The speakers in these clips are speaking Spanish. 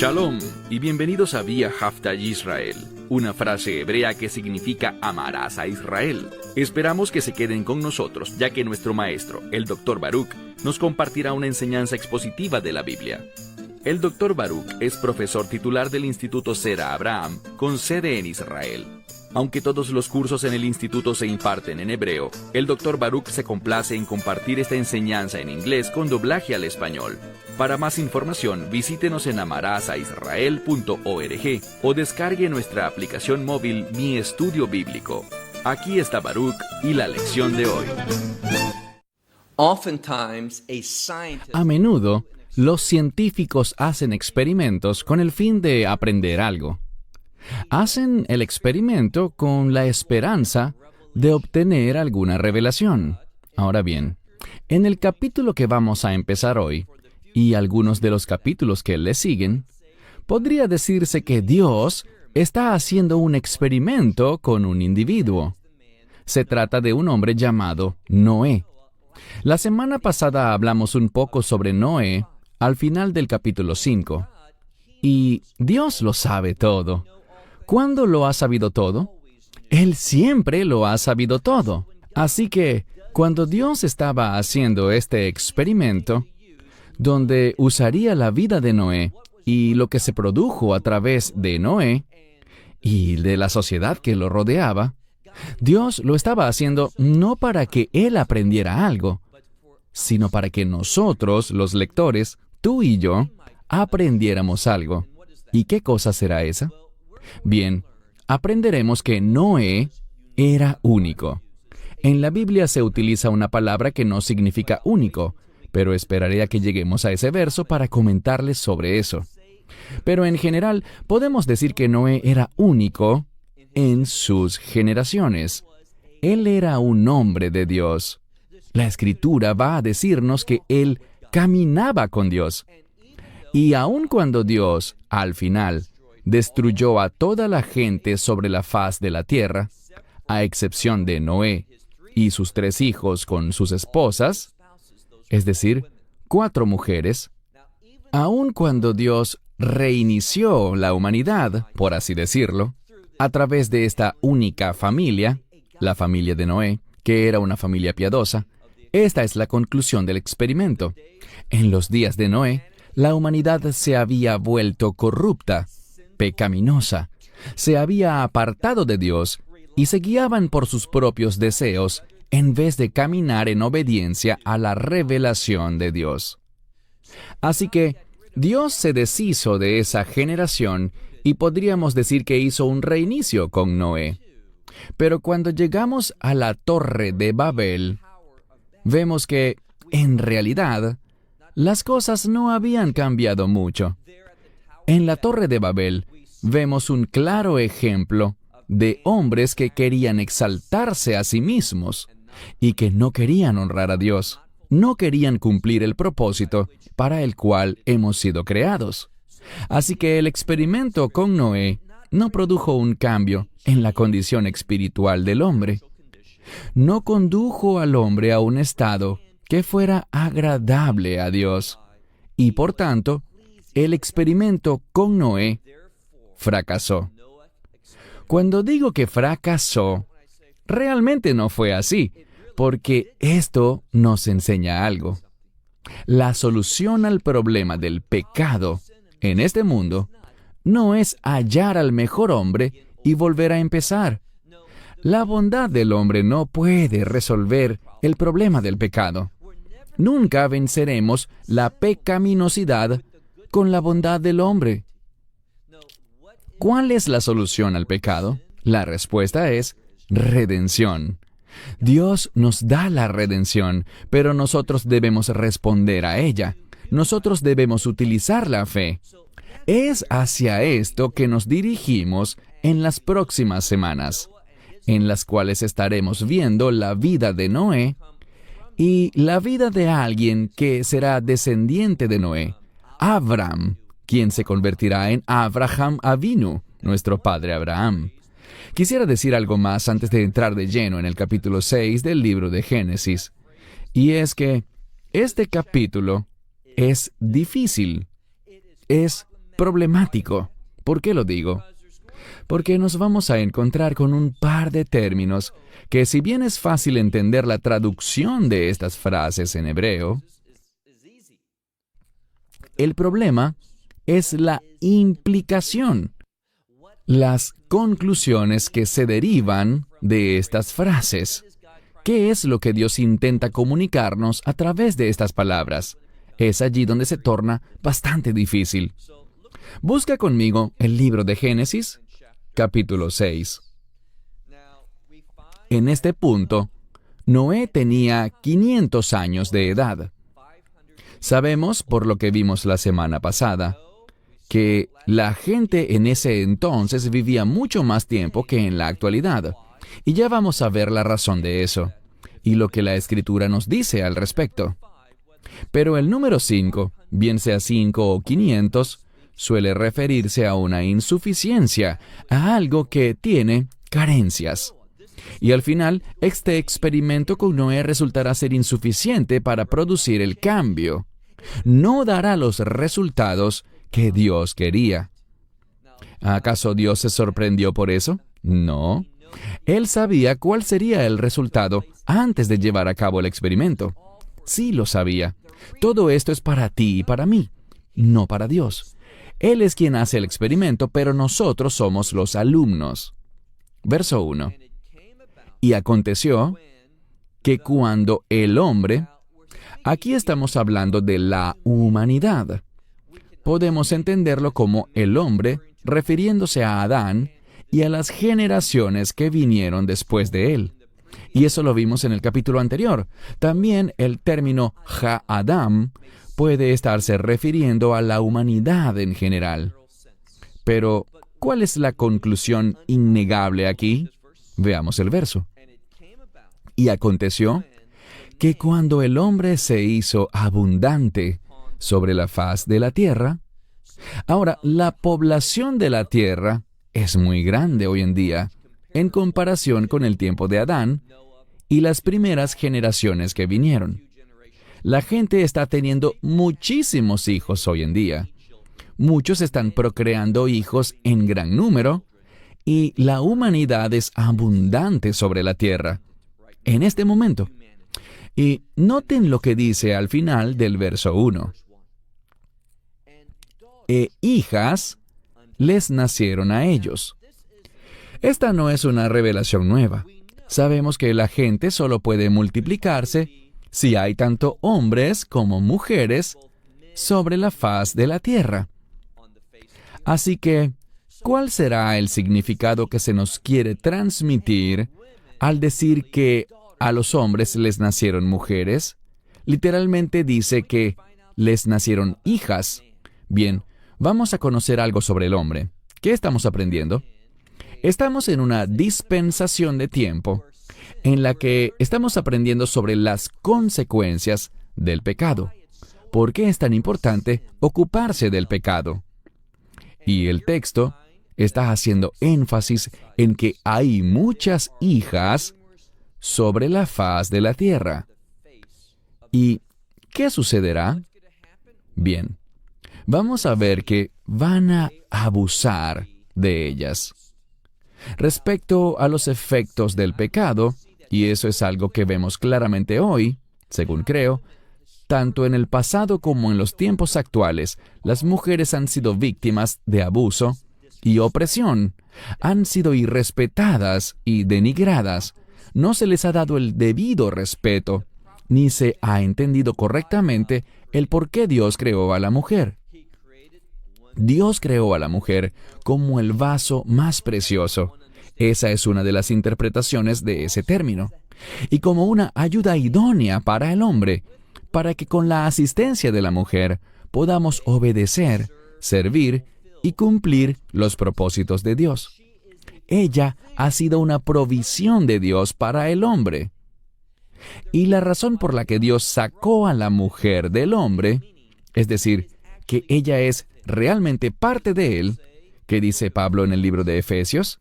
Shalom y bienvenidos a Vía Hafta Yisrael, una frase hebrea que significa amarás a Israel. Esperamos que se queden con nosotros, ya que nuestro maestro, el Dr. Baruch, nos compartirá una enseñanza expositiva de la Biblia. El Dr. Baruch es profesor titular del Instituto Zera Abraham, con sede en Israel. Aunque todos los cursos en el instituto se imparten en hebreo, el Dr. Baruch se complace en compartir esta enseñanza en inglés con doblaje al español. Para más información, visítenos en amarasaisrael.org o descargue nuestra aplicación móvil Mi Estudio Bíblico. Aquí está Baruch y la lección de hoy. A menudo, los científicos hacen experimentos con el fin de aprender algo. Hacen el experimento con la esperanza de obtener alguna revelación. Ahora bien, en el capítulo que vamos a empezar hoy, y algunos de los capítulos que le siguen, podría decirse que Dios está haciendo un experimento con un individuo. Se trata de un hombre llamado Noé. La semana pasada hablamos un poco sobre Noé al final del capítulo 5. Y Dios lo sabe todo. ¿Cuándo lo ha sabido todo? Él siempre lo ha sabido todo. Así que, cuando Dios estaba haciendo este experimento, donde usaría la vida de Noé y lo que se produjo a través de Noé y de la sociedad que lo rodeaba, Dios lo estaba haciendo no para que él aprendiera algo, sino para que nosotros, los lectores, tú y yo, aprendiéramos algo. ¿Y qué cosa será esa? Bien, aprenderemos que Noé era único. En la Biblia se utiliza una palabra que no significa único, pero esperaré a que lleguemos a ese verso para comentarles sobre eso. Pero en general, podemos decir que Noé era único en sus generaciones. Él era un hombre de Dios. La Escritura va a decirnos que él caminaba con Dios. Y aun cuando Dios, al final, destruyó a toda la gente sobre la faz de la tierra, a excepción de Noé y sus 3 hijos con sus esposas, es decir, 4 mujeres, aun cuando Dios reinició la humanidad, por así decirlo, a través de esta única familia, la familia de Noé, que era una familia piadosa, esta es la conclusión del experimento. En los días de Noé, la humanidad se había vuelto corrupta, pecaminosa, se había apartado de Dios y se guiaban por sus propios deseos en vez de caminar en obediencia a la revelación de Dios. Así que Dios se deshizo de esa generación y podríamos decir que hizo un reinicio con Noé. Pero cuando llegamos a la Torre de Babel, vemos que, en realidad, las cosas no habían cambiado mucho. En la Torre de Babel vemos un claro ejemplo de hombres que querían exaltarse a sí mismos y que no querían honrar a Dios, no querían cumplir el propósito para el cual hemos sido creados. Así que el experimento con Noé no produjo un cambio en la condición espiritual del hombre. No condujo al hombre a un estado que fuera agradable a Dios. Y por tanto, el experimento con Noé fracasó. Cuando digo que fracasó, realmente no fue así, porque esto nos enseña algo. La solución al problema del pecado en este mundo no es hallar al mejor hombre y volver a empezar. La bondad del hombre no puede resolver el problema del pecado. Nunca venceremos la pecaminosidad con la bondad del hombre. ¿Cuál es la solución al pecado? La respuesta es redención. Dios nos da la redención, pero nosotros debemos responder a ella. Nosotros debemos utilizar la fe. Es hacia esto que nos dirigimos en las próximas semanas, en las cuales estaremos viendo la vida de Noé y la vida de alguien que será descendiente de Noé, Abraham, quien se convertirá en Abraham Avinu, nuestro padre Abraham. Quisiera decir algo más antes de entrar de lleno en el capítulo 6 del libro de Génesis, y es que este capítulo es difícil, es problemático. ¿Por qué lo digo? Porque nos vamos a encontrar con un par de términos que, si bien es fácil entender la traducción de estas frases en hebreo, el problema es la implicación, las conclusiones que se derivan de estas frases. ¿Qué es lo que Dios intenta comunicarnos a través de estas palabras? Es allí donde se torna bastante difícil. Busca conmigo el libro de Génesis, capítulo 6. En este punto, Noé tenía 500 años de edad. Sabemos, por lo que vimos la semana pasada, que la gente en ese entonces vivía mucho más tiempo que en la actualidad. Y ya vamos a ver la razón de eso, y lo que la Escritura nos dice al respecto. Pero el número 5, bien sea 5 o 500, suele referirse a una insuficiencia, a algo que tiene carencias. Y al final, este experimento con Noé resultará ser insuficiente para producir el cambio. No dará los resultados que Dios quería. ¿Acaso Dios se sorprendió por eso? No. Él sabía cuál sería el resultado antes de llevar a cabo el experimento. Sí lo sabía. Todo esto es para ti y para mí, no para Dios. Él es quien hace el experimento, pero nosotros somos los alumnos. Verso 1. Y aconteció que cuando el hombre, aquí estamos hablando de la humanidad, podemos entenderlo como el hombre, refiriéndose a Adán y a las generaciones que vinieron después de él. Y eso lo vimos en el capítulo anterior. También el término Ha-Adam puede estarse refiriendo a la humanidad en general. Pero, ¿cuál es la conclusión innegable aquí? Veamos el verso. Y aconteció que cuando el hombre se hizo abundante sobre la faz de la tierra, ahora, la población de la tierra es muy grande hoy en día, en comparación con el tiempo de Adán y las primeras generaciones que vinieron. La gente está teniendo muchísimos hijos hoy en día. Muchos están procreando hijos en gran número, y la humanidad es abundante sobre la tierra en este momento. Y noten lo que dice al final del verso 1. E hijas les nacieron a ellos. Esta no es una revelación nueva. Sabemos que la gente solo puede multiplicarse si hay tanto hombres como mujeres sobre la faz de la tierra. Así que, ¿cuál será el significado que se nos quiere transmitir al decir que a los hombres les nacieron mujeres? Literalmente dice que les nacieron hijas. Bien, vamos a conocer algo sobre el hombre. ¿Qué estamos aprendiendo? Estamos en una dispensación de tiempo en la que estamos aprendiendo sobre las consecuencias del pecado. ¿Por qué es tan importante ocuparse del pecado? Y el texto está haciendo énfasis en que hay muchas hijas sobre la faz de la tierra. ¿Y qué sucederá? Bien, vamos a ver que van a abusar de ellas. Respecto a los efectos del pecado, y eso es algo que vemos claramente hoy, según creo, tanto en el pasado como en los tiempos actuales, las mujeres han sido víctimas de abuso y opresión, han sido irrespetadas y denigradas, no se les ha dado el debido respeto, ni se ha entendido correctamente el por qué Dios creó a la mujer. Dios creó a la mujer como el vaso más precioso. Esa es una de las interpretaciones de ese término. Y como una ayuda idónea para el hombre, para que con la asistencia de la mujer podamos obedecer, servir y cumplir los propósitos de Dios. Ella ha sido una provisión de Dios para el hombre. Y la razón por la que Dios sacó a la mujer del hombre, es decir, que ella es realmente parte de él, que dice Pablo en el libro de Efesios.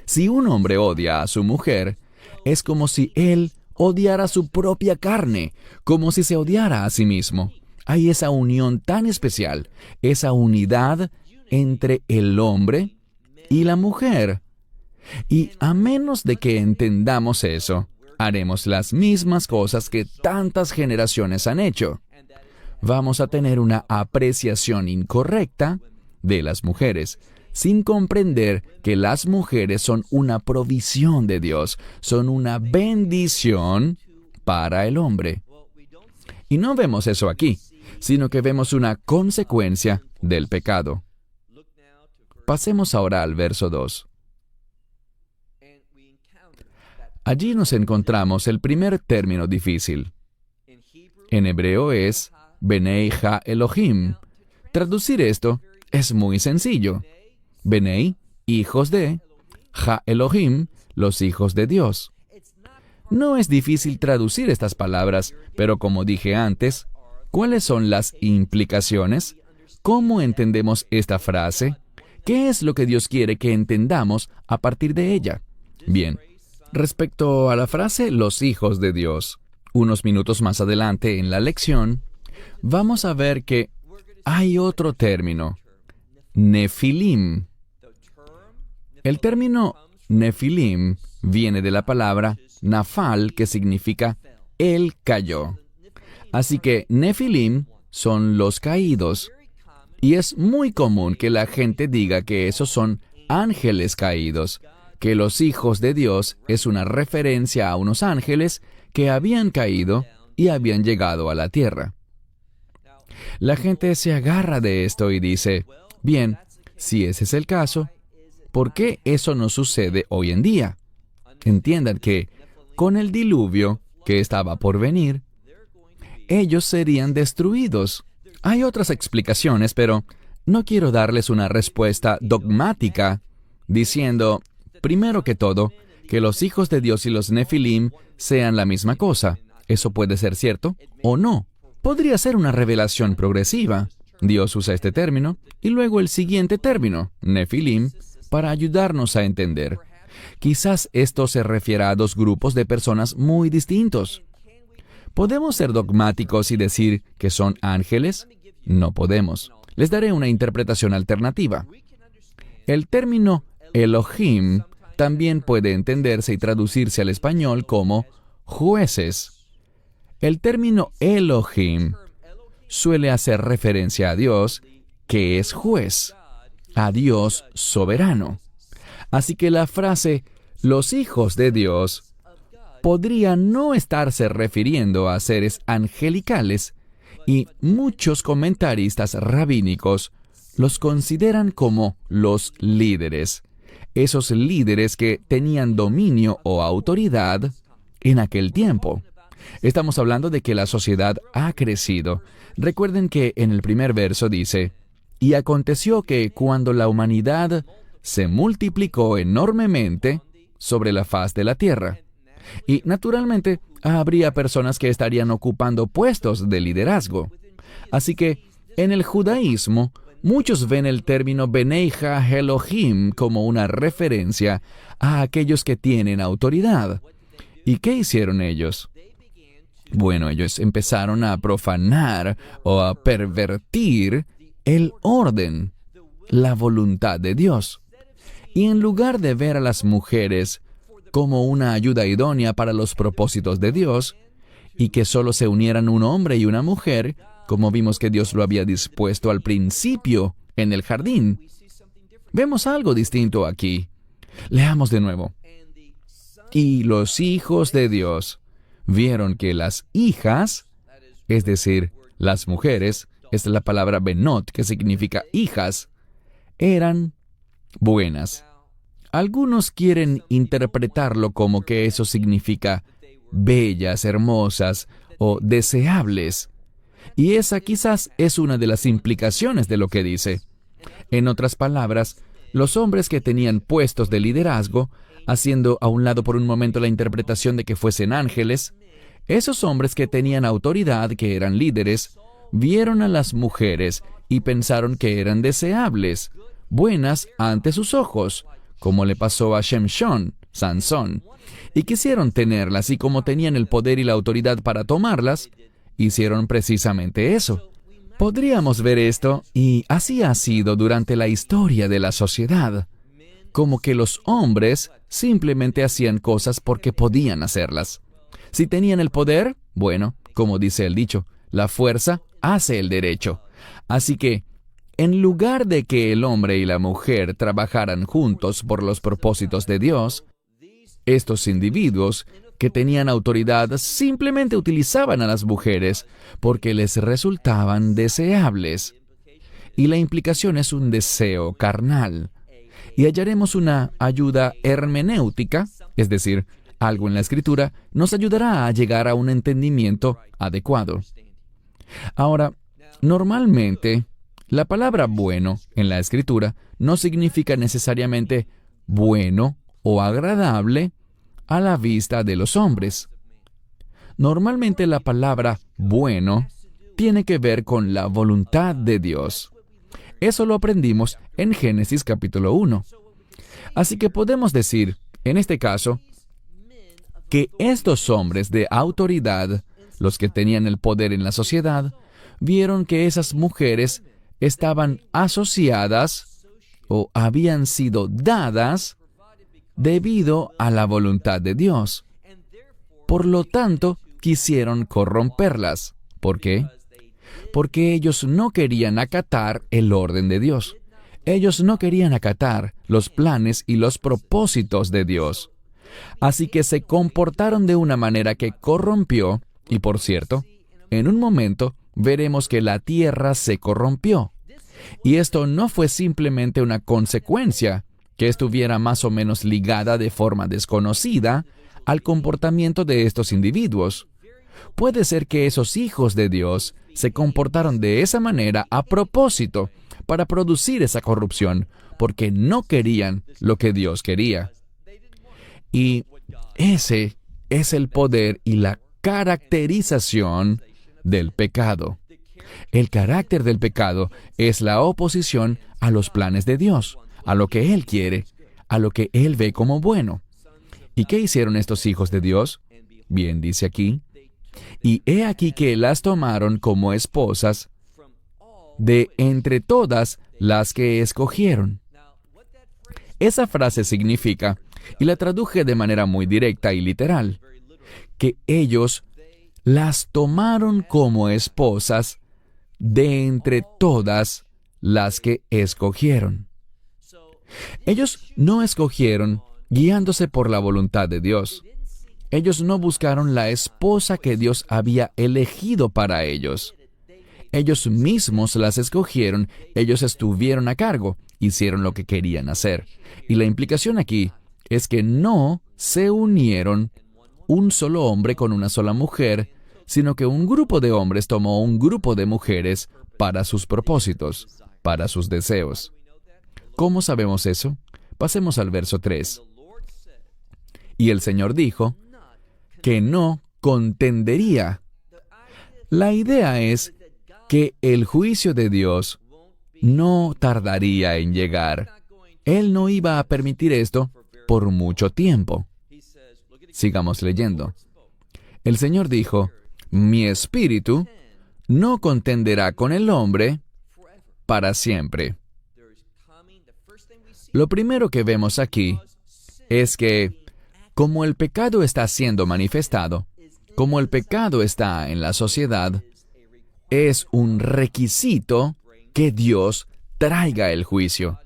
Si un hombre odia a su mujer, es como si él odiara su propia carne, como si se odiara a sí mismo. hay esa unión tan especial, esa unidad entre el hombre y la mujer. Y a menos de que entendamos eso, haremos las mismas cosas que tantas generaciones han hecho. Vamos a tener una apreciación incorrecta de las mujeres, sin comprender que las mujeres son una provisión de Dios, son una bendición para el hombre. Y no vemos eso aquí, sino que vemos una consecuencia del pecado. Pasemos ahora al verso 2. Allí nos encontramos el primer término difícil. En hebreo es Benei Ha Elohim. Traducir esto es muy sencillo. Benei, hijos de, Ha Elohim, los hijos de Dios. No es difícil traducir estas palabras, pero como dije antes, ¿cuáles son las implicaciones? ¿Cómo entendemos esta frase? ¿Qué es lo que Dios quiere que entendamos a partir de ella? Bien, respecto a la frase los hijos de Dios, unos minutos más adelante en la lección, vamos a ver que hay otro término, Nefilim. El término Nefilim viene de la palabra Nafal, que significa él cayó. Así que Nefilim son los caídos. Y es muy común que la gente diga que esos son ángeles caídos, que los hijos de Dios es una referencia a unos ángeles que habían caído y habían llegado a la tierra. La gente se agarra de esto y dice, bien, si ese es el caso, ¿por qué eso no sucede hoy en día? Entiendan que con el diluvio que estaba por venir, ellos serían destruidos. Hay otras explicaciones, pero no quiero darles una respuesta dogmática diciendo, primero que todo, que los hijos de Dios y los Nefilim sean la misma cosa. Eso puede ser cierto o no. Podría ser una revelación progresiva. Dios usa este término y luego el siguiente término, Nefilim, para ayudarnos a entender. Quizás esto se refiera a dos grupos de personas muy distintos. ¿Podemos ser dogmáticos y decir que son ángeles? No podemos. Les daré una interpretación alternativa. El término Elohim también puede entenderse y traducirse al español como jueces. El término Elohim suele hacer referencia a Dios, que es juez, a Dios soberano. Así que la frase los hijos de Dios podría no estarse refiriendo a seres angelicales, y muchos comentaristas rabínicos los consideran como los líderes, esos líderes que tenían dominio o autoridad en aquel tiempo. Estamos hablando de que la sociedad ha crecido. Recuerden que en el primer verso dice, y aconteció que cuando la humanidad se multiplicó enormemente sobre la faz de la tierra. Y naturalmente habría personas que estarían ocupando puestos de liderazgo. Así que en el judaísmo, muchos ven el término Benei Ha Elohim como una referencia a aquellos que tienen autoridad. ¿Y qué hicieron ellos? Bueno, ellos empezaron a profanar o a pervertir el orden, la voluntad de Dios. Y en lugar de ver a las mujeres como una ayuda idónea para los propósitos de Dios, y que solo se unieran un hombre y una mujer, como vimos que Dios lo había dispuesto al principio en el jardín, vemos algo distinto aquí. Leamos de nuevo. Y los hijos de Dios vieron que las hijas, es decir, las mujeres, esta es la palabra benot, que significa hijas, eran buenas. Algunos quieren interpretarlo como que eso significa bellas, hermosas o deseables. Y esa quizás es una de las implicaciones de lo que dice. En otras palabras, los hombres que tenían puestos de liderazgo, haciendo a un lado por un momento la interpretación de que fuesen ángeles, esos hombres que tenían autoridad, que eran líderes, vieron a las mujeres y pensaron que eran deseables, buenas ante sus ojos, como le pasó a Shemshon, Sansón, y quisieron tenerlas, y como tenían el poder y la autoridad para tomarlas, hicieron precisamente eso. Podríamos ver esto, y así ha sido durante la historia de la sociedad, como que los hombres simplemente hacían cosas porque podían hacerlas. Si tenían el poder, bueno, como dice el dicho, la fuerza hace el derecho. Así que, en lugar de que el hombre y la mujer trabajaran juntos por los propósitos de Dios, estos individuos que tenían autoridad simplemente utilizaban a las mujeres porque les resultaban deseables. Y la implicación es un deseo carnal. Y hallaremos una ayuda hermenéutica, es decir, algo en la Escritura, nos ayudará a llegar a un entendimiento adecuado. Ahora, normalmente, la palabra bueno en la Escritura no significa necesariamente bueno o agradable a la vista de los hombres. Normalmente la palabra bueno tiene que ver con la voluntad de Dios. Eso lo aprendimos en Génesis capítulo 1. Así que podemos decir, en este caso, que estos hombres de autoridad, los que tenían el poder en la sociedad, vieron que esas mujeres estaban asociadas o habían sido dadas debido a la voluntad de Dios. Por lo tanto, quisieron corromperlas. ¿Por qué? Porque ellos no querían acatar el orden de Dios. Ellos no querían acatar los planes y los propósitos de Dios. Así que se comportaron de una manera que corrompió, y por cierto, en un momento veremos que la tierra se corrompió. Y esto no fue simplemente una consecuencia que estuviera más o menos ligada de forma desconocida al comportamiento de estos individuos. Puede ser que esos hijos de Dios se comportaron de esa manera a propósito para producir esa corrupción, porque no querían lo que Dios quería. Y ese es el poder y la caracterización del pecado. El carácter del pecado es la oposición a los planes de Dios, a lo que Él quiere, a lo que Él ve como bueno. ¿Y qué hicieron estos hijos de Dios? Bien, dice aquí, y he aquí que las tomaron como esposas de entre todas las que escogieron. Esa frase significa, y la traduje de manera muy directa y literal, que ellos las tomaron como esposas de entre todas las que escogieron. Ellos no escogieron guiándose por la voluntad de Dios. Ellos no buscaron la esposa que Dios había elegido para ellos. Ellos mismos las escogieron, ellos estuvieron a cargo, hicieron lo que querían hacer. Y la implicación aquí es que no se unieron un solo hombre con una sola mujer, sino que un grupo de hombres tomó un grupo de mujeres para sus propósitos, para sus deseos. ¿Cómo sabemos eso? Pasemos al verso 3. Y el Señor dijo que no contendería. La idea es que el juicio de Dios no tardaría en llegar. Él no iba a permitir esto por mucho tiempo. Sigamos leyendo. El Señor dijo, mi espíritu no contenderá con el hombre para siempre. Lo primero que vemos aquí es que, como el pecado está siendo manifestado, como el pecado está en la sociedad, es un requisito que Dios traiga el juicio.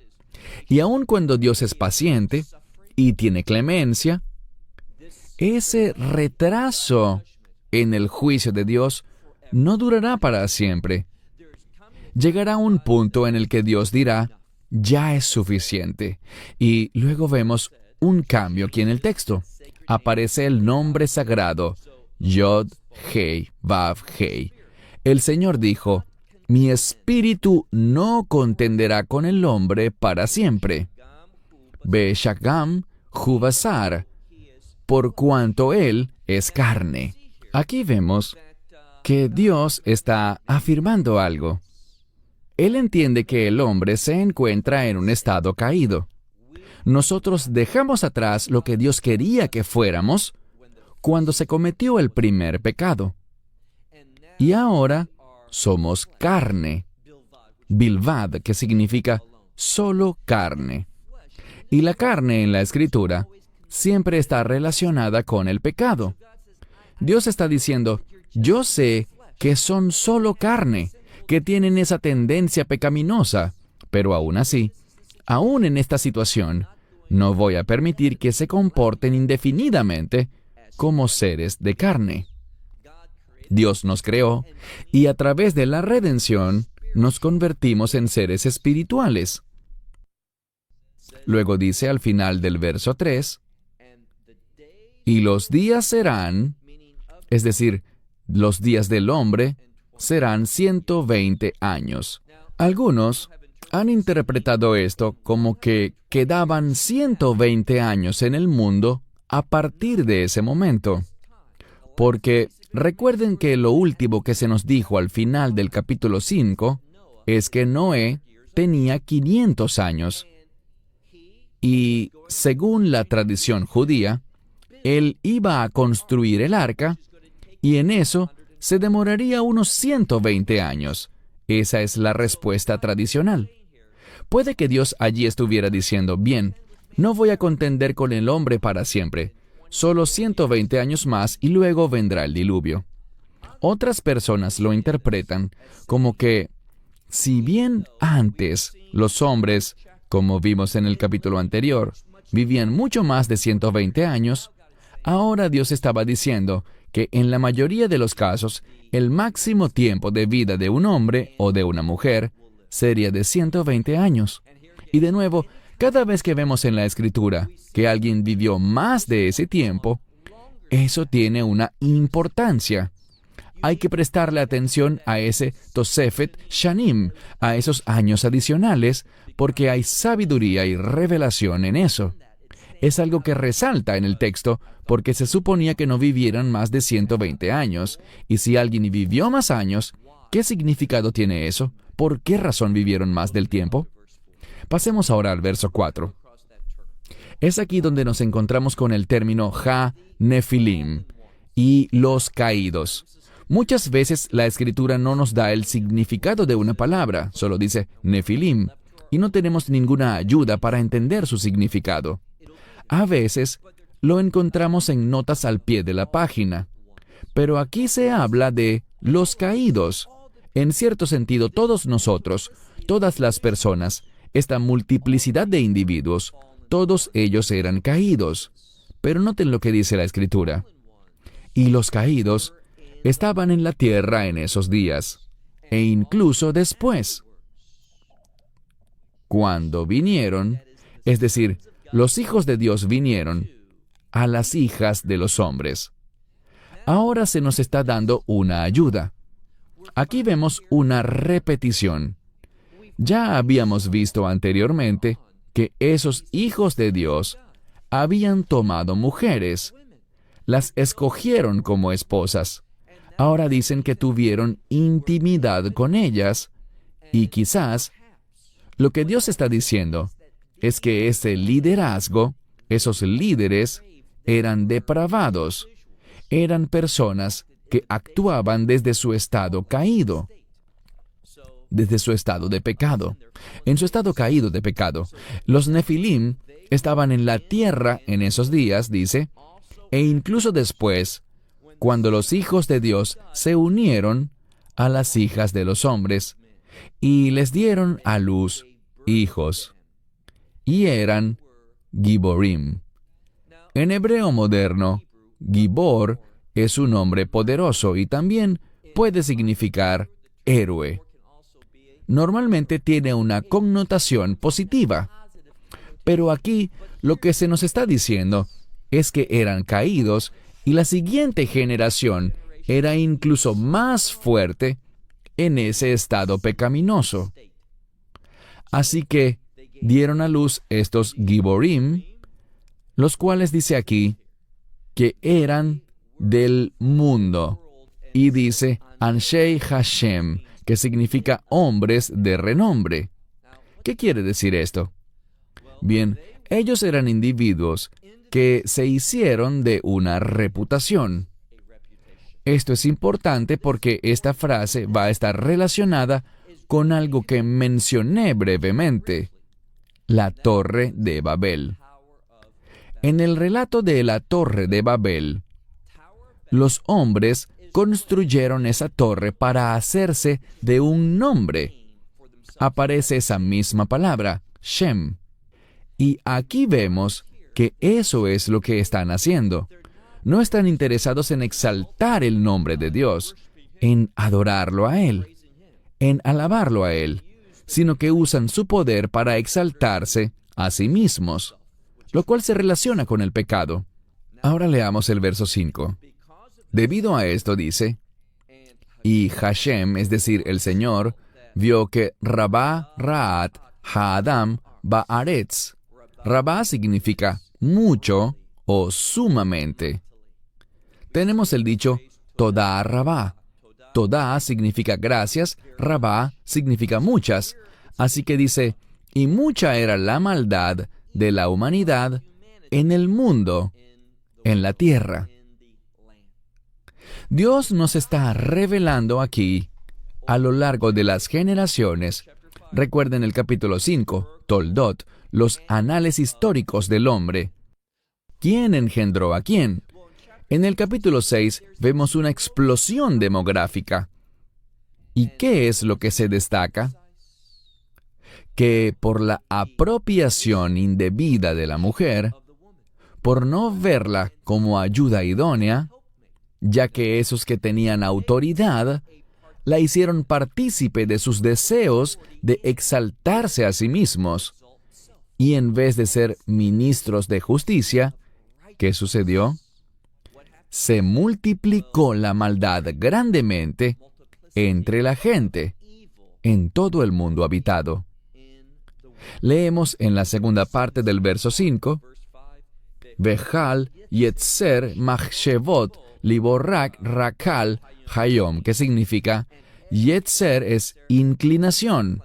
Y aun cuando Dios es paciente y tiene clemencia, ese retraso en el juicio de Dios no durará para siempre. Llegará un punto en el que Dios dirá, ya es suficiente. Y luego vemos un cambio aquí en el texto. Aparece el nombre sagrado, Yod, Hei, Vav, Hei. El Señor dijo, mi espíritu no contenderá con el hombre para siempre. Beshagam, Jubasar, por cuanto él es carne. Aquí vemos que Dios está afirmando algo. Él entiende que el hombre se encuentra en un estado caído. Nosotros dejamos atrás lo que Dios quería que fuéramos cuando se cometió el primer pecado. Y ahora somos carne. Bilvad, que significa solo carne. Y la carne en la Escritura siempre está relacionada con el pecado. Dios está diciendo, yo sé que son solo carne, que tienen esa tendencia pecaminosa, pero aún así, aún en esta situación, no voy a permitir que se comporten indefinidamente como seres de carne. Dios nos creó y a través de la redención nos convertimos en seres espirituales. Luego dice al final del verso 3, y los días serán, es decir, los días del hombre, serán 120 años. Algunos han interpretado esto como que quedaban 120 años en el mundo a partir de ese momento. Porque recuerden que lo último que se nos dijo al final del capítulo 5 es que Noé tenía 500 años. Y según la tradición judía, él iba a construir el arca y en eso se demoraría unos 120 años. Esa es la respuesta tradicional. Puede que Dios allí estuviera diciendo, bien, no voy a contender con el hombre para siempre, solo 120 años más y luego vendrá el diluvio. Otras personas lo interpretan como que, si bien antes los hombres, como vimos en el capítulo anterior, vivían mucho más de 120 años, ahora Dios estaba diciendo que en la mayoría de los casos, el máximo tiempo de vida de un hombre o de una mujer sería de 120 años. Y de nuevo, cada vez que vemos en la Escritura que alguien vivió más de ese tiempo, eso tiene una importancia. Hay que prestarle atención a ese Tosefet Shanim, a esos años adicionales, porque hay sabiduría y revelación en eso. Es algo que resalta en el texto, porque se suponía que no vivieran más de 120 años, y si alguien vivió más años, ¿qué significado tiene eso? ¿Por qué razón vivieron más del tiempo? Pasemos ahora al verso 4. Es aquí donde nos encontramos con el término Ha-Nefilim y los caídos. Muchas veces la Escritura no nos da el significado de una palabra, solo dice Nefilim, y no tenemos ninguna ayuda para entender su significado. A veces lo encontramos en notas al pie de la página, pero aquí se habla de los caídos. En cierto sentido, todos nosotros, todas las personas, esta multiplicidad de individuos, todos ellos eran caídos. Pero noten lo que dice la Escritura. Y los caídos estaban en la tierra en esos días, e incluso después. Cuando vinieron, es decir, los hijos de Dios vinieron a las hijas de los hombres. Ahora se nos está dando una ayuda. Aquí vemos una repetición. Ya habíamos visto anteriormente que esos hijos de Dios habían tomado mujeres, las escogieron como esposas. Ahora dicen que tuvieron intimidad con ellas, y quizás lo que Dios está diciendo es que ese liderazgo, esos líderes, eran depravados, eran personas que actuaban desde su estado caído, desde su estado de pecado. En su estado caído de pecado, los Nefilim estaban en la tierra en esos días, dice, e incluso después, cuando los hijos de Dios se unieron a las hijas de los hombres y les dieron a luz hijos, y eran Giborim. En hebreo moderno, Gibor es un hombre poderoso y también puede significar héroe. Normalmente tiene una connotación positiva, pero aquí lo que se nos está diciendo es que eran caídos y la siguiente generación era incluso más fuerte en ese estado pecaminoso. Así que dieron a luz estos Giborim, los cuales dice aquí que eran del mundo. Y dice Anshei Hashem, que significa hombres de renombre. ¿Qué quiere decir esto? Bien, ellos eran individuos que se hicieron de una reputación. Esto es importante porque esta frase va a estar relacionada con algo que mencioné brevemente, la Torre de Babel. En el relato de la Torre de Babel, los hombres construyeron esa torre para hacerse de un nombre. Aparece esa misma palabra, Shem. Y aquí vemos que eso es lo que están haciendo. No están interesados en exaltar el nombre de Dios, en adorarlo a Él, en alabarlo a Él, sino que usan su poder para exaltarse a sí mismos, lo cual se relaciona con el pecado. Ahora leamos el verso 5. Debido a esto dice, y Hashem, es decir, el Señor, vio que Rabá Ra'at Ha'adam Ba'aretz. Rabá significa mucho o sumamente. Tenemos el dicho Todá Rabá. Todá significa gracias, Rabá significa muchas. Así que dice, y mucha era la maldad de la humanidad en el mundo, en la tierra. Dios nos está revelando aquí, a lo largo de las generaciones, recuerden el capítulo 5, Toldot, los anales históricos del hombre. ¿Quién engendró a quién? En el capítulo 6 vemos una explosión demográfica. ¿Y qué es lo que se destaca? Que por la apropiación indebida de la mujer, por no verla como ayuda idónea, ya que esos que tenían autoridad la hicieron partícipe de sus deseos de exaltarse a sí mismos. Y en vez de ser ministros de justicia, ¿qué sucedió? Se multiplicó la maldad grandemente entre la gente, en todo el mundo habitado. Leemos en la segunda parte del verso 5, Vejal Yetzer Machshevot Liborak Rakal Hayom, que significa, Yetzer es inclinación.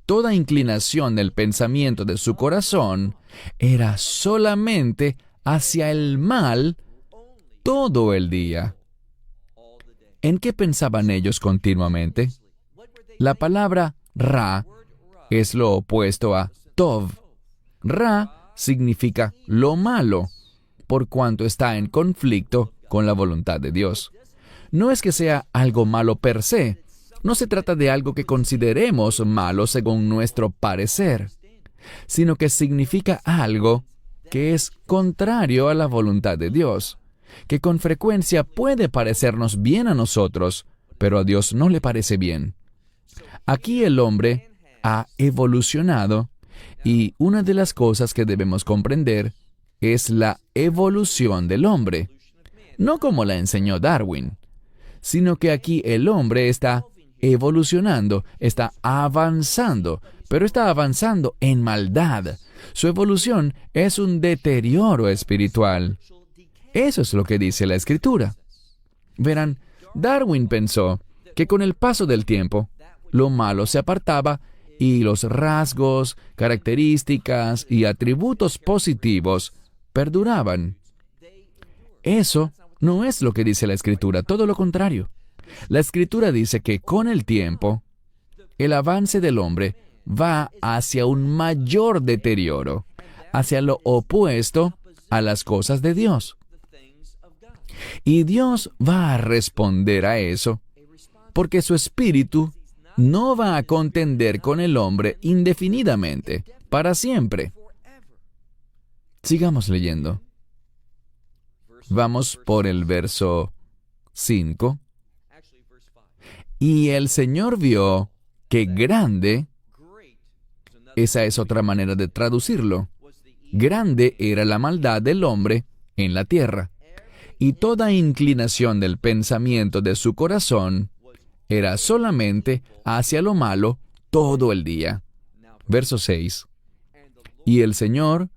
Toda inclinación del pensamiento de su corazón era solamente hacia el mal todo el día. ¿En qué pensaban ellos continuamente? La palabra Ra es lo opuesto a Tov. Ra significa lo malo, por cuanto está en conflicto con la voluntad de Dios. No es que sea algo malo per se. No se trata de algo que consideremos malo según nuestro parecer, sino que significa algo que es contrario a la voluntad de Dios, que con frecuencia puede parecernos bien a nosotros, pero a Dios no le parece bien. Aquí el hombre ha evolucionado, y una de las cosas que debemos comprender es la evolución del hombre, no como la enseñó Darwin, sino que aquí el hombre está evolucionando, está avanzando, pero está avanzando en maldad. Su evolución es un deterioro espiritual. Eso es lo que dice la Escritura. Verán, Darwin pensó que con el paso del tiempo, lo malo se apartaba y los rasgos, características y atributos positivos perduraban. Eso no es lo que dice la Escritura, todo lo contrario. La Escritura dice que con el tiempo, el avance del hombre va hacia un mayor deterioro, hacia lo opuesto a las cosas de Dios. Y Dios va a responder a eso, porque su espíritu no va a contender con el hombre indefinidamente, para siempre. Sigamos leyendo. Vamos por el verso 5. Y el Señor vio que grande, esa es otra manera de traducirlo, grande era la maldad del hombre en la tierra, y toda inclinación del pensamiento de su corazón era solamente hacia lo malo todo el día. Verso 6. Y el Señor,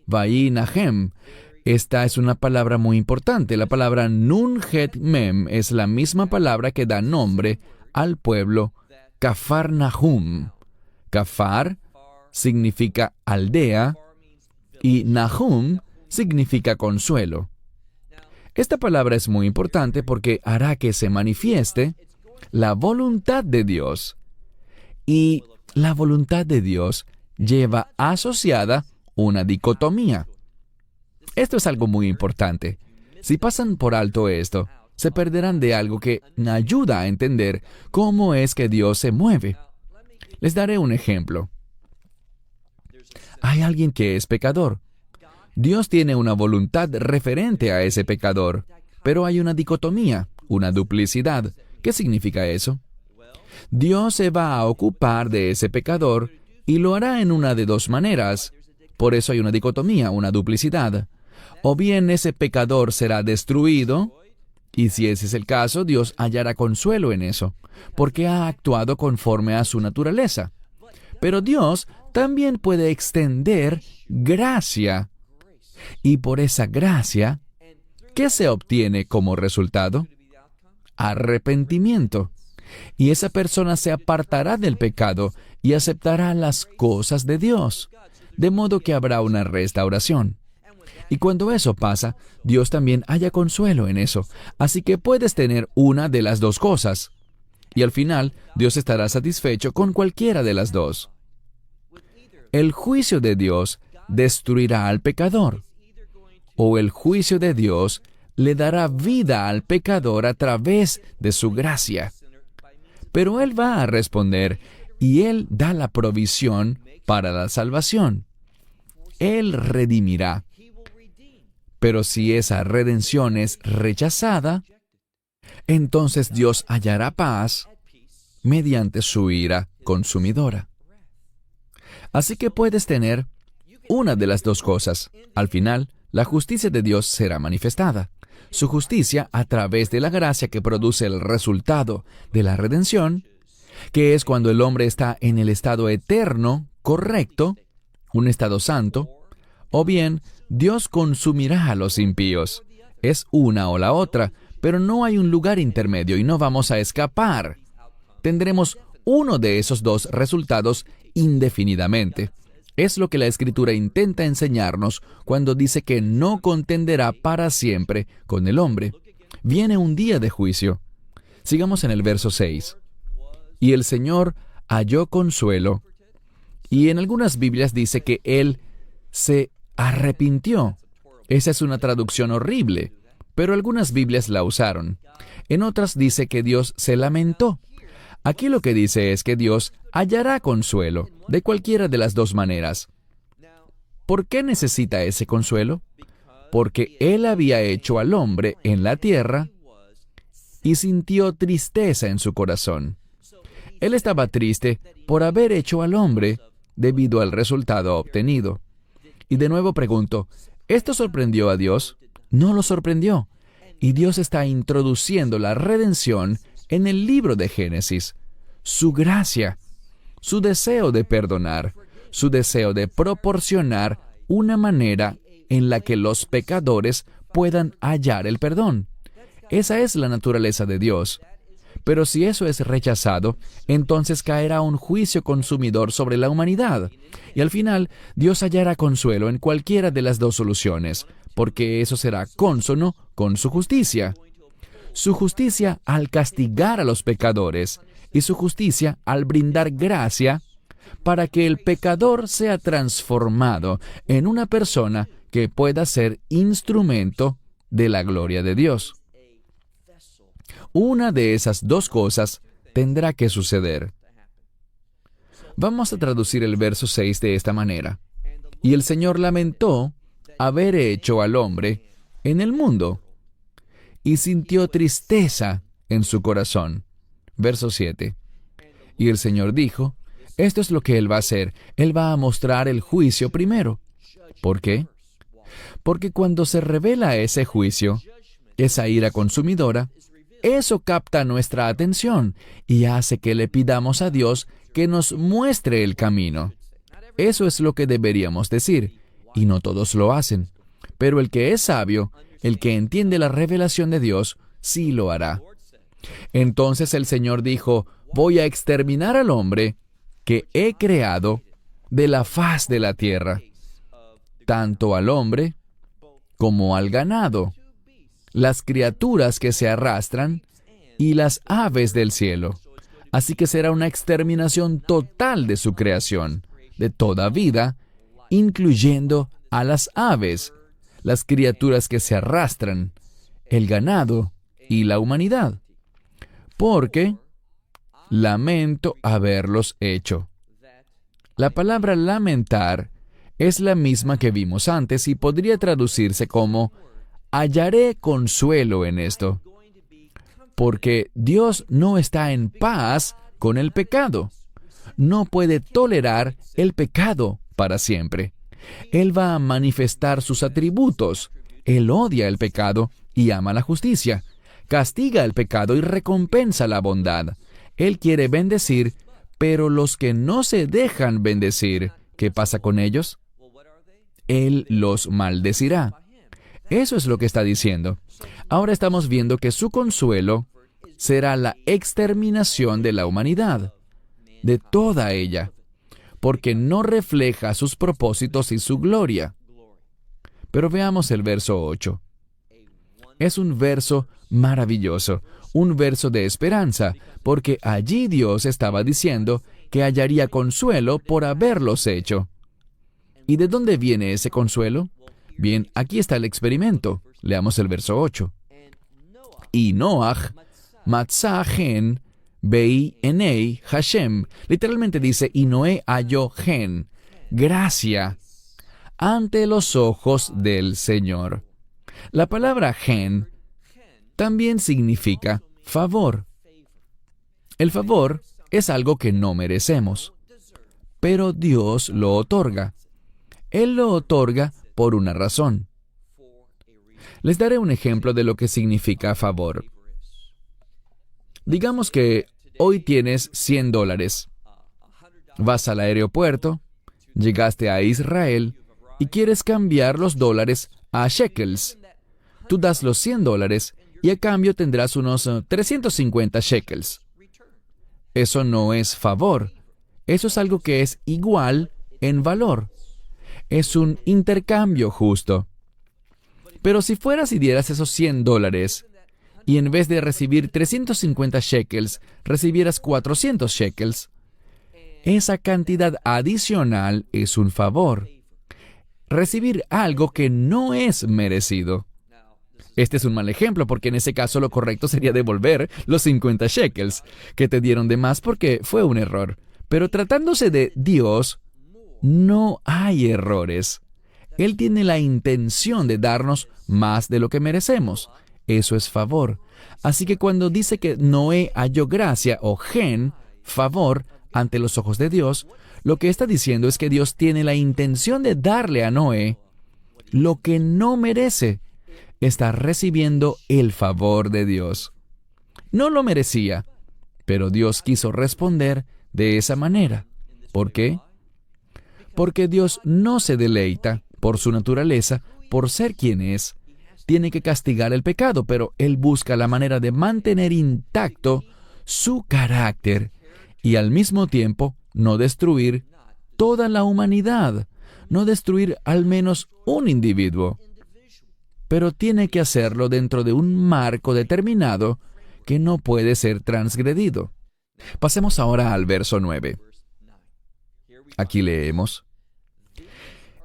Vaí Nahem, esta es una palabra muy importante. La palabra Nun Het Mem es la misma palabra que da nombre al pueblo Kafar Nahum. Kafar significa aldea y Nahum significa consuelo. Esta palabra es muy importante porque hará que se manifieste la voluntad de Dios. Y la voluntad de Dios lleva asociada una dicotomía. Esto es algo muy importante. Si pasan por alto esto, se perderán de algo que ayuda a entender cómo es que Dios se mueve. Les daré un ejemplo. Hay alguien que es pecador. Dios tiene una voluntad referente a ese pecador, pero hay una dicotomía, una duplicidad. ¿Qué significa eso? Dios se va a ocupar de ese pecador y lo hará en una de dos maneras. Por eso hay una dicotomía, una duplicidad. O bien ese pecador será destruido, y si ese es el caso, Dios hallará consuelo en eso, porque ha actuado conforme a su naturaleza. Pero Dios también puede extender gracia. Y por esa gracia, ¿qué se obtiene como resultado? Arrepentimiento. Y esa persona se apartará del pecado y aceptará las cosas de Dios, de modo que habrá una restauración. Y cuando eso pasa, Dios también halla consuelo en eso. Así que puedes tener una de las dos cosas. Y al final, Dios estará satisfecho con cualquiera de las dos. El juicio de Dios destruirá al pecador, o el juicio de Dios le dará vida al pecador a través de su gracia. Pero Él va a responder, y Él da la provisión para la salvación. Él redimirá. Pero si esa redención es rechazada, entonces Dios hallará paz mediante su ira consumidora. Así que puedes tener una de las dos cosas. Al final, la justicia de Dios será manifestada. Su justicia a través de la gracia que produce el resultado de la redención, que es cuando el hombre está en el estado eterno, correcto, un estado santo, o bien Dios consumirá a los impíos. Es una o la otra, pero no hay un lugar intermedio y no vamos a escapar. Tendremos uno de esos dos resultados indefinidamente. Es lo que la Escritura intenta enseñarnos cuando dice que no contenderá para siempre con el hombre. Viene un día de juicio. Sigamos en el verso 6. Y el Señor halló consuelo. Y en algunas Biblias dice que Él se arrepintió. Esa es una traducción horrible, pero algunas Biblias la usaron. En otras dice que Dios se lamentó. Aquí lo que dice es que Dios hallará consuelo, de cualquiera de las dos maneras. ¿Por qué necesita ese consuelo? Porque Él había hecho al hombre en la tierra y sintió tristeza en su corazón. Él estaba triste por haber hecho al hombre debido al resultado obtenido. Y de nuevo pregunto, ¿esto sorprendió a Dios? No lo sorprendió. Y Dios está introduciendo la redención en el libro de Génesis. Su gracia, su deseo de perdonar, su deseo de proporcionar una manera en la que los pecadores puedan hallar el perdón. Esa es la naturaleza de Dios. Pero si eso es rechazado, entonces caerá un juicio consumidor sobre la humanidad. Y al final, Dios hallará consuelo en cualquiera de las dos soluciones, porque eso será cónsono con su justicia. Su justicia al castigar a los pecadores y su justicia al brindar gracia para que el pecador sea transformado en una persona que pueda ser instrumento de la gloria de Dios. Una de esas dos cosas tendrá que suceder. Vamos a traducir el verso 6 de esta manera. Y el Señor lamentó haber hecho al hombre en el mundo, y sintió tristeza en su corazón. Verso 7. Y el Señor dijo, esto es lo que Él va a hacer. Él va a mostrar el juicio primero. ¿Por qué? Porque cuando se revela ese juicio, esa ira consumidora, eso capta nuestra atención y hace que le pidamos a Dios que nos muestre el camino. Eso es lo que deberíamos decir, y no todos lo hacen. Pero el que es sabio, el que entiende la revelación de Dios, sí lo hará. Entonces el Señor dijo, voy a exterminar al hombre que he creado de la faz de la tierra, tanto al hombre como al ganado, las criaturas que se arrastran y las aves del cielo. Así que será una exterminación total de su creación, de toda vida, incluyendo a las aves, las criaturas que se arrastran, el ganado y la humanidad. Porque lamento haberlos hecho. La palabra lamentar es la misma que vimos antes y podría traducirse como hallaré consuelo en esto. Porque Dios no está en paz con el pecado. No puede tolerar el pecado para siempre. Él va a manifestar sus atributos. Él odia el pecado y ama la justicia. Castiga el pecado y recompensa la bondad. Él quiere bendecir, pero los que no se dejan bendecir, ¿qué pasa con ellos? Él los maldecirá. Eso es lo que está diciendo. Ahora estamos viendo que su consuelo será la exterminación de la humanidad, de toda ella, porque no refleja sus propósitos y su gloria. Pero veamos el verso 8. Es un verso maravilloso, un verso de esperanza, porque allí Dios estaba diciendo que hallaría consuelo por haberlos hecho. ¿Y de dónde viene ese consuelo? Bien, aquí está el experimento. Leamos el verso 8. Y Noach matzah gen bei enei Hashem. Literalmente dice, y Noé halló gen, gracia, ante los ojos del Señor. La palabra gen también significa favor. El favor es algo que no merecemos, pero Dios lo otorga. Él lo otorga por una razón. Les daré un ejemplo de lo que significa favor. Digamos que hoy tienes $100. Vas al aeropuerto, llegaste a Israel y quieres cambiar los dólares a shekels. Tú das los $100 y a cambio tendrás unos 350 shekels. Eso no es favor. Eso es algo que es igual en valor. Es un intercambio justo. Pero si fueras y dieras esos $100 y en vez de recibir 350 shekels, recibieras 400 shekels, esa cantidad adicional es un favor. Recibir algo que no es merecido. Este es un mal ejemplo porque en ese caso lo correcto sería devolver los 50 shekels que te dieron de más porque fue un error. Pero tratándose de Dios, no hay errores. Él tiene la intención de darnos más de lo que merecemos. Eso es favor. Así que cuando dice que Noé halló gracia o gen, favor, ante los ojos de Dios, lo que está diciendo es que Dios tiene la intención de darle a Noé lo que no merece. Está recibiendo el favor de Dios. No lo merecía, pero Dios quiso responder de esa manera. ¿Por qué? Porque Dios no se deleita, por su naturaleza, por ser quien es. Tiene que castigar el pecado, pero Él busca la manera de mantener intacto su carácter y al mismo tiempo no destruir toda la humanidad, no destruir al menos un individuo. Pero tiene que hacerlo dentro de un marco determinado que no puede ser transgredido. Pasemos ahora al verso 9. Aquí leemos: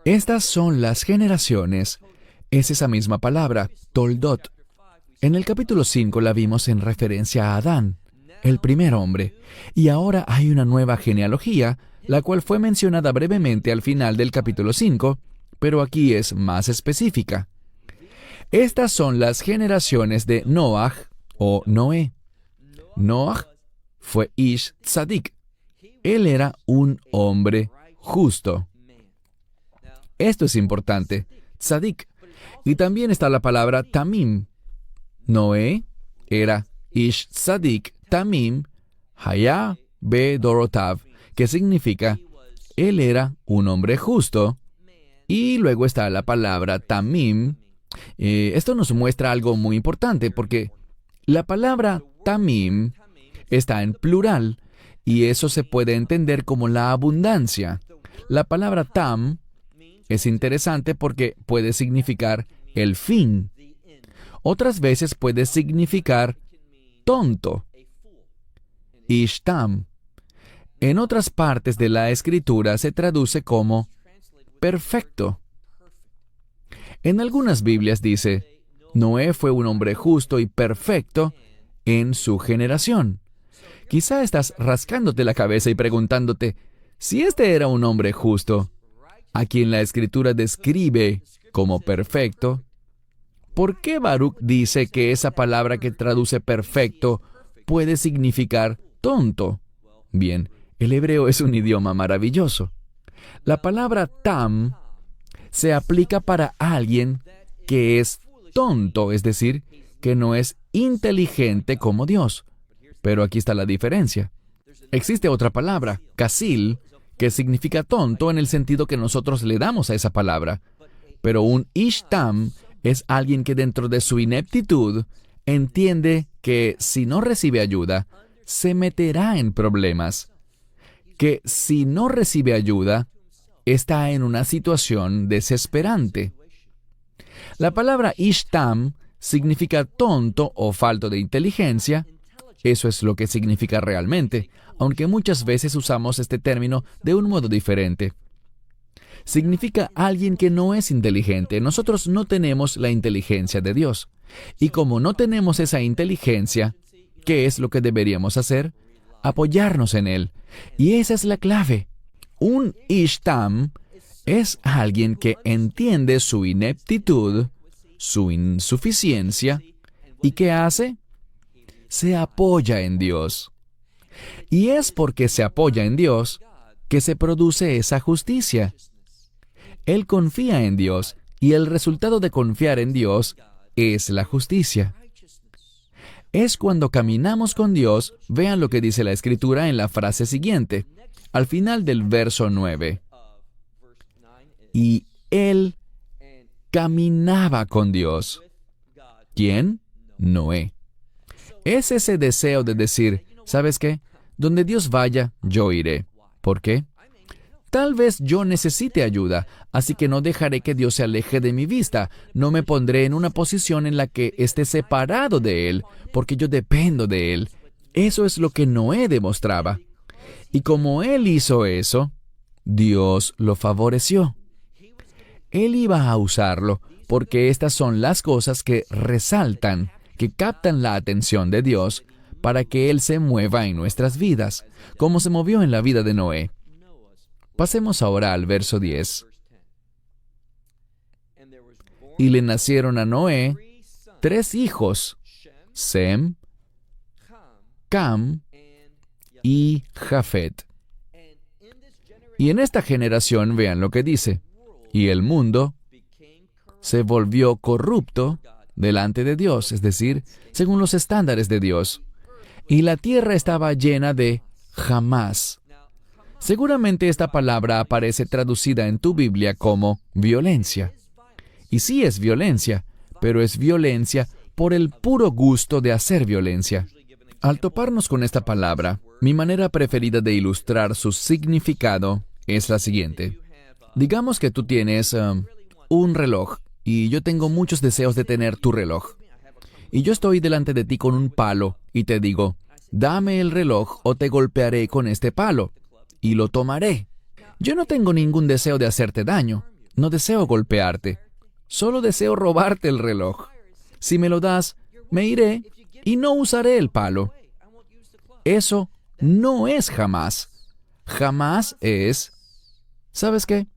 Estas son las generaciones. Es esa misma palabra, toldot. En el capítulo 5 la vimos en referencia a Adán, el primer hombre, y ahora hay una nueva genealogía, la cual fue mencionada brevemente al final del capítulo 5, pero aquí es más específica. Estas son las generaciones de Noach o Noé. Noach fue Ish Tzadik. Él era un hombre justo. Esto es importante, Tzadik. Y también está la palabra Tamim. Noé era Ish Tzadik Tamim Haya Be Dorotav, que significa él era un hombre justo. Y luego está la palabra Tamim. Esto nos muestra algo muy importante porque la palabra Tamim está en plural y eso se puede entender como la abundancia. La palabra Tam es interesante porque puede significar el fin. Otras veces puede significar tonto, ishtam. En otras partes de la Escritura se traduce como perfecto. En algunas Biblias dice, Noé fue un hombre justo y perfecto en su generación. Quizá estás rascándote la cabeza y preguntándote, si este era un hombre justo, a quien la Escritura describe como perfecto, ¿por qué Baruch dice que esa palabra que traduce perfecto puede significar tonto? Bien, el hebreo es un idioma maravilloso. La palabra tam se aplica para alguien que es tonto, es decir, que no es inteligente como Dios. Pero aquí está la diferencia. Existe otra palabra, kasil, que significa tonto en el sentido que nosotros le damos a esa palabra. Pero un ishtam es alguien que dentro de su ineptitud entiende que si no recibe ayuda, se meterá en problemas. Que si no recibe ayuda, está en una situación desesperante. La palabra ishtam significa tonto o falto de inteligencia. Eso es lo que significa realmente, aunque muchas veces usamos este término de un modo diferente. Significa alguien que no es inteligente. Nosotros no tenemos la inteligencia de Dios. Y como no tenemos esa inteligencia, ¿qué es lo que deberíamos hacer? Apoyarnos en Él. Y esa es la clave. Un ishtam es alguien que entiende su ineptitud, su insuficiencia, ¿y qué hace? Se apoya en Dios. Y es porque se apoya en Dios que se produce esa justicia. Él confía en Dios, y el resultado de confiar en Dios es la justicia. Es cuando caminamos con Dios, vean lo que dice la Escritura en la frase siguiente, al final del verso 9. Y él caminaba con Dios. ¿Quién? Noé. Es ese deseo de decir, ¿sabes qué? Donde Dios vaya, yo iré. ¿Por qué? Tal vez yo necesite ayuda, así que no dejaré que Dios se aleje de mi vista. No me pondré en una posición en la que esté separado de Él, porque yo dependo de Él. Eso es lo que Noé demostraba. Y como él hizo eso, Dios lo favoreció. Él iba a usarlo, porque estas son las cosas que resaltan, que captan la atención de Dios, para que Él se mueva en nuestras vidas, como se movió en la vida de Noé. Pasemos ahora al verso 10. Y le nacieron a Noé 3 hijos, Sem, Cam y Jafet. Y en esta generación vean lo que dice. Y el mundo se volvió corrupto delante de Dios, es decir, según los estándares de Dios. Y la tierra estaba llena de jamás. Seguramente esta palabra aparece traducida en tu Biblia como violencia. Y sí es violencia, pero es violencia por el puro gusto de hacer violencia. Al toparnos con esta palabra, mi manera preferida de ilustrar su significado es la siguiente. Digamos que tú tienes un reloj y yo tengo muchos deseos de tener tu reloj. Y yo estoy delante de ti con un palo y te digo, dame el reloj o te golpearé con este palo. Y lo tomaré. Yo no tengo ningún deseo de hacerte daño. No deseo golpearte. Solo deseo robarte el reloj. Si me lo das, me iré y no usaré el palo. Eso no es jamás. Jamás es... ¿Sabes qué?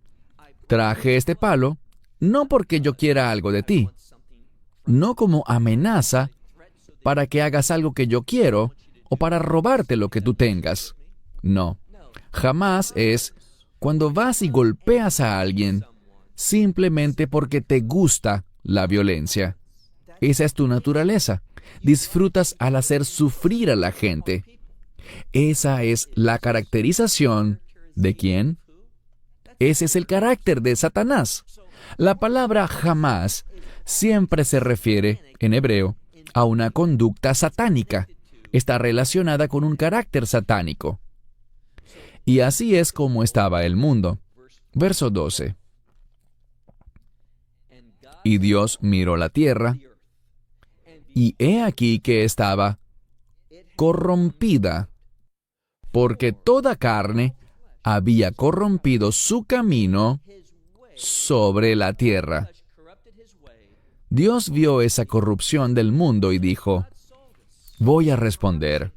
Traje este palo no porque yo quiera algo de ti. No como amenaza para que hagas algo que yo quiero o para robarte lo que tú tengas. No. Jamás es cuando vas y golpeas a alguien simplemente porque te gusta la violencia. Esa es tu naturaleza. Disfrutas al hacer sufrir a la gente. Esa es la caracterización ¿de quién? Ese es el carácter de Satanás. La palabra jamás siempre se refiere, en hebreo, a una conducta satánica. Está relacionada con un carácter satánico. Y así es como estaba el mundo. Verso 12. Y Dios miró la tierra, Y he aquí que estaba corrompida, porque toda carne había corrompido su camino sobre la tierra. Dios vio esa corrupción del mundo y dijo, voy a responder.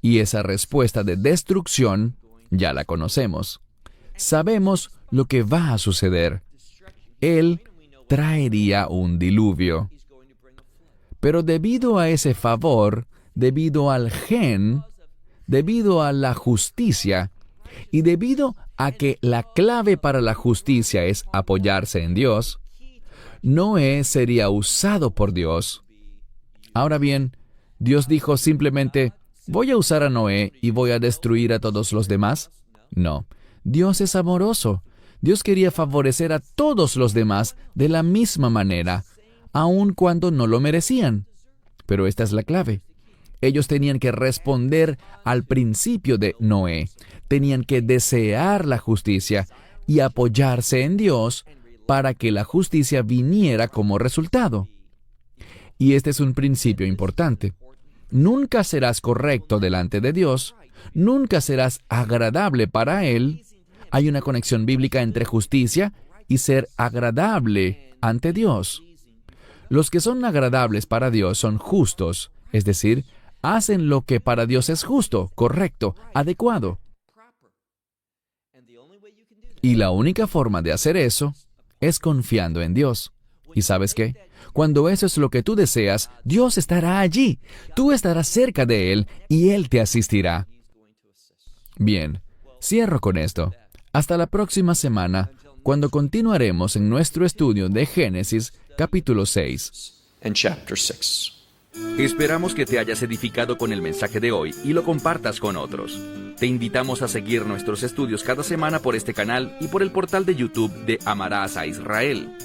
Y esa respuesta de destrucción ya la conocemos. Sabemos lo que va a suceder. Él traería un diluvio. Pero debido a ese favor, debido al gen, debido a la justicia, y debido a que la clave para la justicia es apoyarse en Dios, Noé sería usado por Dios. Ahora bien, Dios dijo simplemente, ¿voy a usar a Noé y voy a destruir a todos los demás? No, Dios es amoroso. Dios quería favorecer a todos los demás de la misma manera, aun cuando no lo merecían. Pero esta es la clave. Ellos tenían que responder al principio de Noé. Tenían que desear la justicia y apoyarse en Dios para que la justicia viniera como resultado. Y este es un principio importante. Nunca serás correcto delante de Dios. Nunca serás agradable para Él. Hay una conexión bíblica entre justicia y ser agradable ante Dios. Los que son agradables para Dios son justos, es decir, hacen lo que para Dios es justo, correcto, adecuado. Y la única forma de hacer eso es confiando en Dios. ¿Y sabes qué? Cuando eso es lo que tú deseas, Dios estará allí. Tú estarás cerca de Él y Él te asistirá. Bien, cierro con esto. Hasta la próxima semana, cuando continuaremos en nuestro estudio de Génesis, capítulo 6. Esperamos que te hayas edificado con el mensaje de hoy y lo compartas con otros. Te invitamos a seguir nuestros estudios cada semana por este canal y por el portal de YouTube de Amarás a Israel.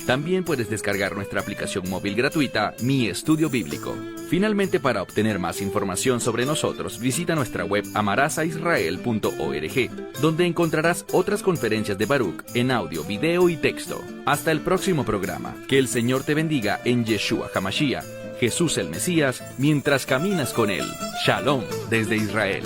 También puedes descargar nuestra aplicación móvil gratuita, Mi Estudio Bíblico. Finalmente, para obtener más información sobre nosotros, visita nuestra web amarasaisrael.org, donde encontrarás otras conferencias de Baruch en audio, video y texto. Hasta el próximo programa. Que el Señor te bendiga en Yeshua HaMashiach, Jesús el Mesías, mientras caminas con Él. Shalom desde Israel.